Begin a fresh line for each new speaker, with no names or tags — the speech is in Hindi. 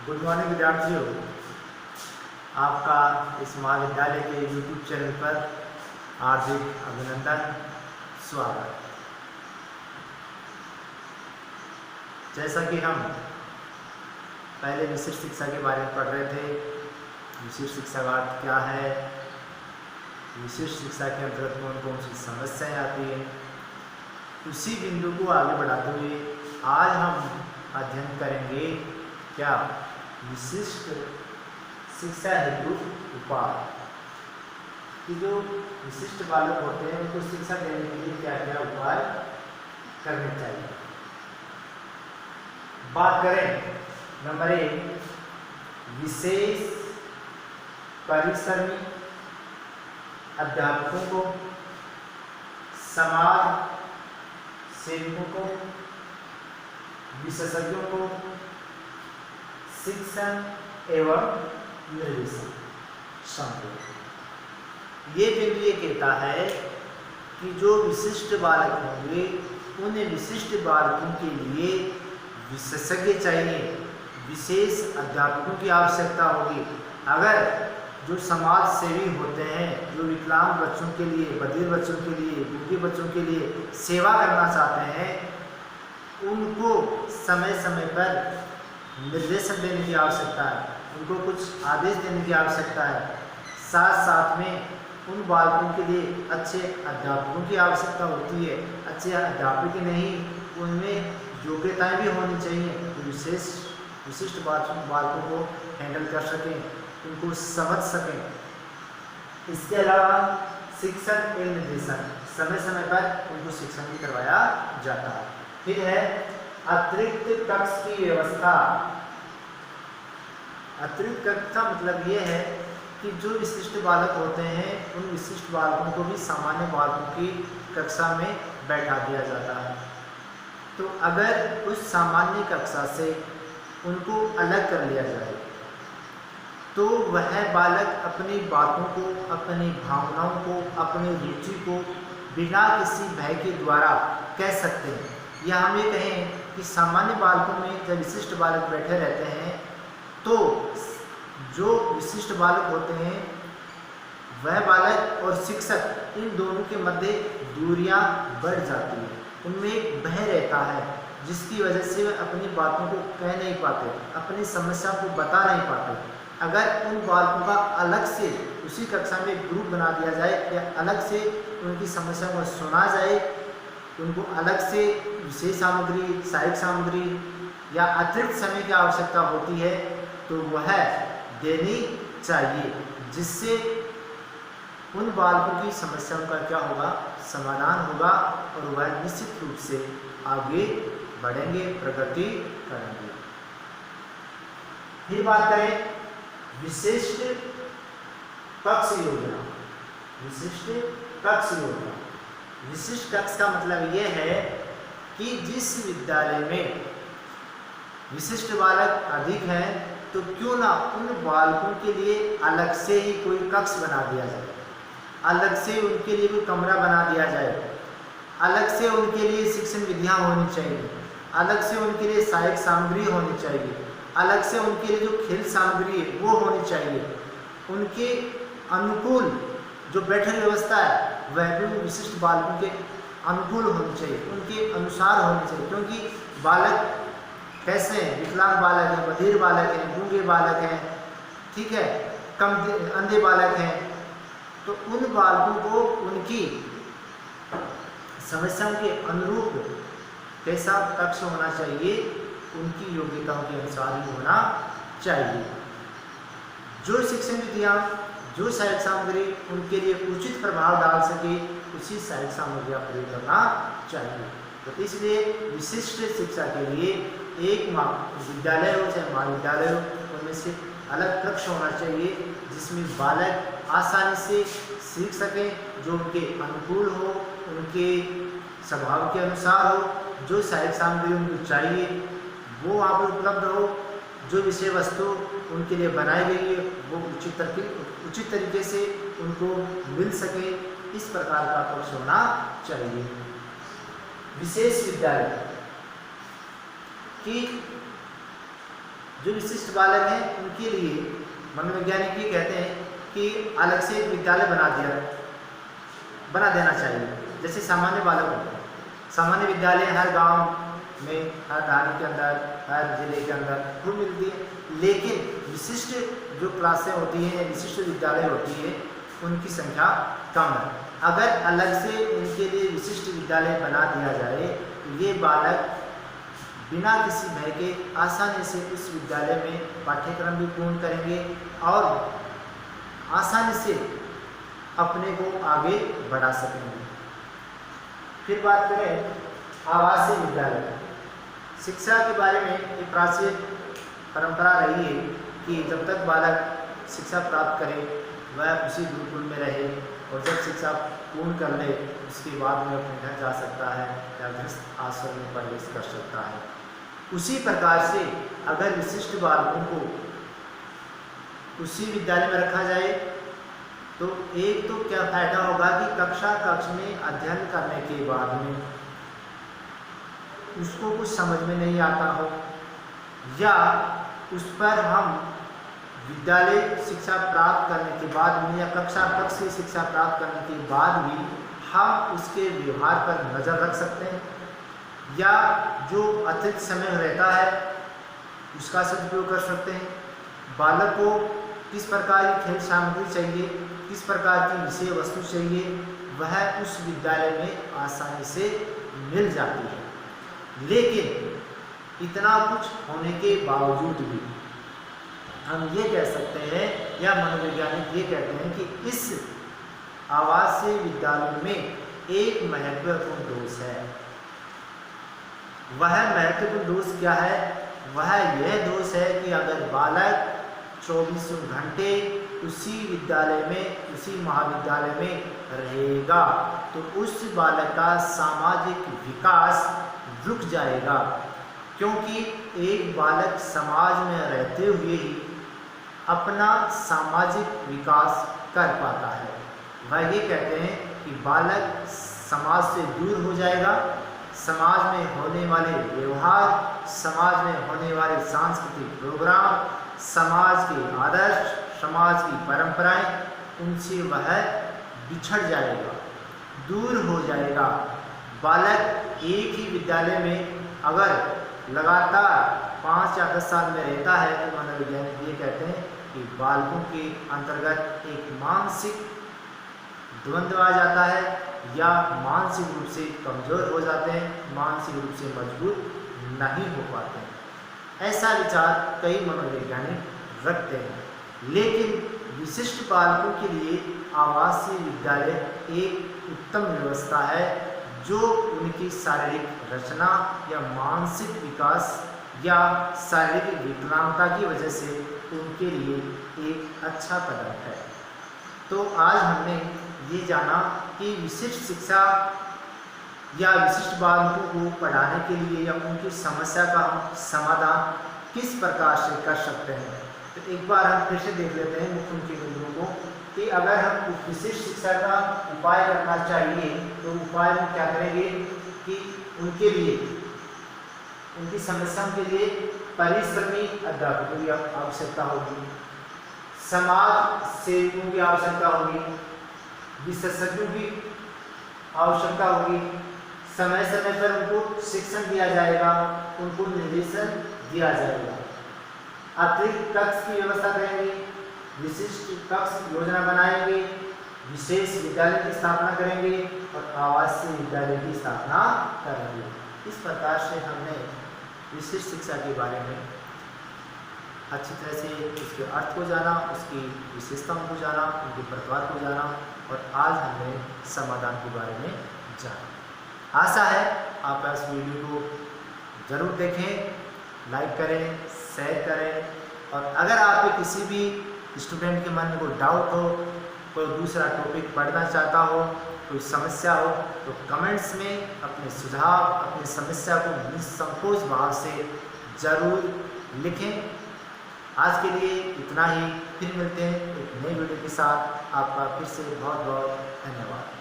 गुड मॉर्निंग विद्यार्थियों, आपका इस महाविद्यालय के यूट्यूब चैनल पर हार्दिक अभिनंदन, स्वागत। जैसा कि हम पहले विशिष्ट शिक्षा के बारे में पढ़ रहे थे, विशिष्ट शिक्षा का अर्थ क्या है, विशिष्ट शिक्षा के अंतर्गत कौन कौन सी समस्याएं आती हैं, उसी बिंदु को आगे बढ़ाते हुए आज हम अध्ययन करेंगे क्या विशिष्ट शिक्षा हेतु उपाय कि जो विशिष्ट बालक होते हैं उनको शिक्षा देने के लिए क्या क्या उपाय करने चाहिए। बात करें नंबर 1, विशेष परिश्रमी अध्यापकों को, समाज सेवकों को, विशेषज्ञों को शिक्षण एवं निर्देशन संपूर्ण। ये बिंदु ये कहता है कि जो विशिष्ट बालक होंगे उन विशिष्ट बालकों के लिए विशेषज्ञ चाहिए, विशेष अध्यापकों की आवश्यकता होगी। अगर जो समाज सेवी होते हैं, जो विकलांग बच्चों के लिए, बधिर बच्चों के लिए, गूंगे बच्चों के लिए सेवा करना चाहते हैं, उनको समय समय पर निर्देशन देने की आवश्यकता है, उनको कुछ आदेश देने की आवश्यकता है। साथ साथ में उन बालकों के लिए अच्छे अध्यापकों की आवश्यकता होती है। अच्छे अध्यापक ही नहीं, उनमें योग्यताएं भी होनी चाहिए, तो विशिष्ट बालकों को हैंडल कर सकें, उनको समझ सकें। इसके अलावा शिक्षण एवं निर्देशन, समय समय पर उनको शिक्षण भी करवाया जाता है। फिर है अतिरिक्त कक्ष की व्यवस्था। अतिरिक्त कक्ष का मतलब ये है कि जो विशिष्ट बालक होते हैं उन विशिष्ट बालकों को भी सामान्य बालकों की कक्षा में बैठा दिया जाता है। तो अगर उस सामान्य कक्षा से उनको अलग कर लिया जाए तो वह बालक अपनी बातों को, अपनी भावनाओं को, अपनी रुचि को बिना किसी भय के द्वारा कह सकते हैं। या हम ये कहें कि सामान्य बालकों में जब विशिष्ट बालक बैठे रहते हैं तो जो विशिष्ट बालक होते हैं वह बालक और शिक्षक, इन दोनों के मध्य दूरियां बढ़ जाती हैं, उनमें एक भय रहता है जिसकी वजह से वे अपनी बातों को कह नहीं पाते, अपनी समस्या को बता नहीं पाते। अगर उन बालकों का अलग से उसी कक्षा में एक ग्रुप बना दिया जाए या अलग से उनकी समस्या को सुना जाए, उनको अलग से विशेष सामग्री, सहायक सामग्री या अतिरिक्त समय की आवश्यकता होती है तो वह देनी चाहिए, जिससे उन बालकों की समस्याओं का क्या होगा, समाधान होगा और वह निश्चित रूप से आगे बढ़ेंगे, प्रगति करेंगे। फिर बात करें विशिष्ट कक्ष योजना। विशिष्ट कक्ष योजना, विशिष्ट कक्ष का मतलब यह है कि जिस विद्यालय में विशिष्ट बालक अधिक हैं तो क्यों ना उन बालकों के लिए अलग से ही कोई कक्ष बना दिया जाए, अलग से उनके लिए कोई कमरा बना दिया जाए, अलग से उनके लिए शिक्षण विधियाँ होनी चाहिए, अलग से उनके लिए सहायक सामग्री होनी चाहिए, अलग से उनके लिए जो खेल सामग्री है वो होनी चाहिए। उनके अनुकूल जो बैठक व्यवस्था है वह भी विशिष्ट बालकों के अनुकूल होनी चाहिए, उनके अनुसार होनी चाहिए। क्योंकि बालक कैसे हैं, विकलांग बालक हैं, बधिर बालक हैं, गूंगे बालक हैं, ठीक है, कम अंधे बालक हैं, तो उन बालकों को उनकी समस्याओं के अनुरूप कैसा कक्ष होना चाहिए, उनकी योग्यताओं के अनुसार ही होना चाहिए। जो शिक्षण विधियाँ, जो सहायक सामग्री उनके लिए उचित प्रभाव डाल सके, उसी सहायक सामग्री का प्रयोग करना चाहिए। तो इसलिए विशिष्ट शिक्षा के लिए एक विद्यालय हो चाहे महाविद्यालय हो, उनमें से अलग कक्ष होना चाहिए जिसमें बालक आसानी से सीख सकें, जो उनके अनुकूल हो, उनके स्वभाव के अनुसार हो, जो सहायक सामग्री उनको चाहिए वो वहाँ पर उपलब्ध हो, जो विषय वस्तु उनके लिए बनाई गई है वो उचित तरीके से उनको मिल सके, इस प्रकार का कक्ष होना चाहिए। विशेष विद्यालय कि जो विशिष्ट बालक हैं उनके लिए मनोवैज्ञानिक ये कहते हैं कि अलग से एक विद्यालय बना देना चाहिए। जैसे सामान्य बालक होते हैं, सामान्य विद्यालय हर गांव में, हर धार के अंदर, हर जिले के अंदर वो मिलती है, लेकिन विशिष्ट जो क्लासें होती हैं, विशिष्ट विद्यालय होती है, उनकी संख्या कम है। अगर अलग से उनके लिए विशिष्ट विद्यालय बना दिया जाए तो ये बालक बिना किसी भय के आसानी से उस विद्यालय में पाठ्यक्रम भी पूर्ण करेंगे और आसानी से अपने को आगे बढ़ा सकेंगे। फिर बात करें आवासीय विद्यालय। शिक्षा के बारे में एक प्राचीन परंपरा रही है कि जब तक बालक शिक्षा प्राप्त करे वह उसी गुरुकुल में रहे और जब शिक्षा पूर्ण कर ले उसके बाद में अपने घर जा सकता है या गृहस्थ आश्रम में प्रवेश कर सकता है। उसी प्रकार से अगर विशिष्ट बालकों को उसी विद्यालय में रखा जाए तो एक तो क्या फायदा होगा कि कक्ष में अध्ययन करने के बाद में उसको कुछ समझ में नहीं आता हो या उस पर हम विद्यालय शिक्षा प्राप्त करने के बाद में या कक्ष से शिक्षा प्राप्त करने के बाद भी हम उसके व्यवहार पर नज़र रख सकते हैं या जो अतिरिक्त समय रहता है उसका सदुपयोग कर सकते हैं। बालक को किस प्रकार की खेल सामग्री चाहिए, किस प्रकार की विषय वस्तु चाहिए, वह उस विद्यालय में आसानी से मिल जाती है। लेकिन इतना कुछ होने के बावजूद भी हम ये कह सकते हैं या मनोवैज्ञानिक ये कहते हैं कि इस आवासीय विद्यालय में एक महत्वपूर्ण दोष है। वह महत्वपूर्ण दोष क्या है? वह यह दोष है कि अगर बालक 24 घंटे उसी विद्यालय में, उसी महाविद्यालय में रहेगा तो उस बालक का सामाजिक विकास रुक जाएगा, क्योंकि एक बालक समाज में रहते हुए ही अपना सामाजिक विकास कर पाता है। वह ये कहते हैं कि बालक समाज से दूर हो जाएगा, समाज में होने वाले व्यवहार, समाज में होने वाले सांस्कृतिक प्रोग्राम, समाज के आदर्श, समाज की परंपराएं, उनसे वह बिछड़ जाएगा, दूर हो जाएगा। बालक एक ही विद्यालय में अगर लगातार 5 या 10 साल में रहता है तो मनोवैज्ञानिक ये कहते हैं कि बालकों के अंतर्गत एक मानसिक द्वंद्व आ जाता है या मानसिक रूप से कमज़ोर हो जाते हैं, मानसिक रूप से मजबूत नहीं हो पाते हैं। ऐसा विचार कई मनोवैज्ञानिक रखते हैं। लेकिन विशिष्ट बालकों के लिए आवासीय विद्यालय एक उत्तम व्यवस्था है जो उनकी शारीरिक रचना या मानसिक विकास या शारीरिक विकलांगता की वजह से उनके लिए एक अच्छा कदम है। तो आज हमने ये जाना कि विशिष्ट शिक्षा या विशिष्ट बालकों को पढ़ाने के लिए या उनकी समस्या का हम समाधान किस प्रकार से कर सकते हैं। तो एक बार हम फिर से देख लेते हैं मुख्य उनके बिंदुओं को कि अगर हम विशिष्ट शिक्षा का उपाय करना चाहिए तो उपाय में क्या करेंगे कि उनके लिए, उनकी समस्याओं के लिए परिश्रमी अध्यापकों की आवश्यकता होगी, समाज सेवकों की आवश्यकता होगी, विशेषज्ञों की आवश्यकता होगी, समय समय पर उनको शिक्षण दिया जाएगा, उनको निर्देशन दिया जाएगा, अतिरिक्त कक्ष की व्यवस्था करेंगे, विशिष्ट कक्ष योजना बनाएंगे, विशेष विद्यालय की स्थापना करेंगे और आवासीय विद्यालय की स्थापना करेंगे। इस प्रकार से हमने विशिष्ट शिक्षा के बारे में अच्छी तरह से उसके अर्थ को जाना, उसकी विशेषताओं को जाना, उनके प्रतिवाद को जाना और आज हमने समाधान के बारे में जाना। आशा है आप इस वीडियो को ज़रूर देखें, लाइक करें, शेयर करें और अगर आप किसी भी स्टूडेंट के मन में कोई डाउट हो, कोई दूसरा टॉपिक पढ़ना चाहता हो, कोई समस्या हो तो कमेंट्स में अपने सुझाव, अपनी समस्या को निसंकोच भाव से ज़रूर लिखें। आज के लिए इतना ही, फिर मिलते हैं एक नई वीडियो के साथ। आपका फिर से बहुत बहुत धन्यवाद।